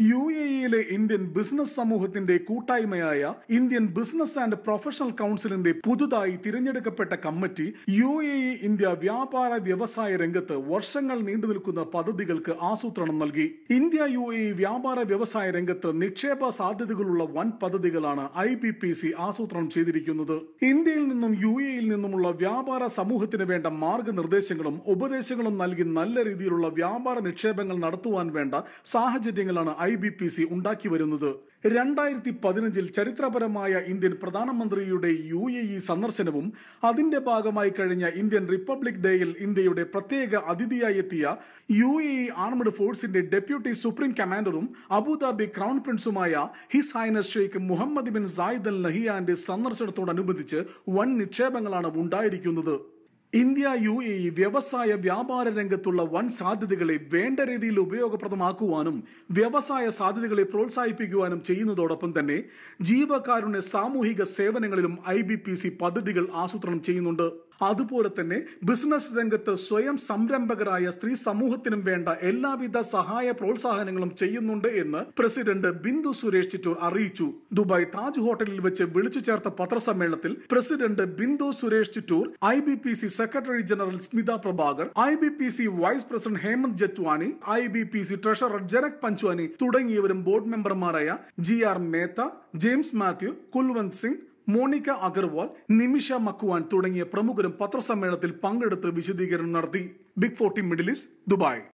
UAE Indian business സമൂഹത്തിന്റെ കൂട്ടായ്മയായ Indian business and professional കൗൺസിലിന്റെ പുതുതായി തിരഞ്ഞെടുക്കപ്പെട്ട കമ്മിറ്റി UAE ഇന്ത്യ വ്യാപാര വ്യവസായ രംഗത്ത് വർഷങ്ങൾ നീണ്ടുനിൽക്കുന്ന പദ്ധതികൾക്ക് ആസൂത്രണം നൽകി. ഇന്ത്യ UAE വ്യാപാര വ്യവസായ രംഗത്ത് നിക്ഷേപ സാധ്യതകളുള്ള വൻ പദ്ധതികളാണ് IBPC ആസൂത്രണം ചെയ്തിരിക്കുന്നത്. ഇന്ത്യയിൽ നിന്നും UAE നിന്നുമുള്ള വ്യാപാര സമൂഹത്തിന് വേണ്ട മാർഗനിർദ്ദേശങ്ങളും ഉപദേശങ്ങളും നൽകി നല്ല രീതിയിലുള്ള വ്യാപാര നിക്ഷേപങ്ങൾ നടത്തുവാൻ വേണ്ട സാഹചര്യങ്ങളാണ് IBPC ഉണ്ടാക്കി വരുന്നത്. 2015 ചരിത്രപരമായ ഇന്ത്യൻ പ്രധാനമന്ത്രിയുടെ UAE സന്ദർശനവും അതിന്റെ ഭാഗമായി കഴിഞ്ഞ ഇന്ത്യൻ റിപ്പബ്ലിക് ഡേയിൽ ഇന്ത്യയുടെ പ്രത്യേക അതിഥിയായി എത്തിയ UAE ആർമഡ് ഫോഴ്സിന്റെ ഡെപ്യൂട്ടി സുപ്രീം കമാൻഡറും അബുദാബി ക്രൗൺ പ്രിൻസുമായ His Highness Sheikh Mohammed bin Zayed Al നഹിയാന്റെ സന്ദർശനത്തോടനുബന്ധിച്ച് വൻ നിക്ഷേപങ്ങളാണ് ഉണ്ടായിരിക്കുന്നത്. ഇന്ത്യ UAE വ്യവസായ വ്യാപാര രംഗത്തുള്ള വൻ സാധ്യതകളെ വേണ്ട രീതിയിൽ ഉപയോഗപ്രദമാക്കുവാനും വ്യവസായ സാധ്യതകളെ പ്രോത്സാഹിപ്പിക്കുവാനും ചെയ്യുന്നതോടൊപ്പം തന്നെ ജീവകാരുണ്യ സാമൂഹിക സേവനങ്ങളിലും IBPC പദ്ധതികൾ ആസൂത്രണം ചെയ്യുന്നുണ്ട്. അതുപോലെ തന്നെ ബിസിനസ് രംഗത്ത് സ്വയം സംരംഭകരായ സ്ത്രീ സമൂഹത്തിനും വേണ്ട എല്ലാവിധ സഹായ പ്രോത്സാഹനങ്ങളും ചെയ്യുന്നുണ്ട് എന്ന് പ്രസിഡന്റ് ബിന്ദു സുരേഷ് ചിറ്റൂർ അറിയിച്ചു. ദുബായ് താജ് ഹോട്ടലിൽ വെച്ച് വിളിച്ചു ചേർത്ത പത്രസമ്മേളനത്തിൽ president Bindu Suresh Chittoor, IBPC secretary general Smitha Prabhakar, IBPC vice president Hemant Jatwani, IBPC treasurer Janak Panchwani തുടങ്ങിയവരും ബോർഡ് മെമ്പർമാരായ GR Mehta, James Mathew, Kulwant Singh, Monica Agarwal, Nimisha Makwan തുടങ്ങിയ പ്രമുഖരും പത്രസമ്മേളനത്തിൽ പങ്കെടുത്ത് വിശദീകരണം നടത്തി. Big 40 middle east, Dubai.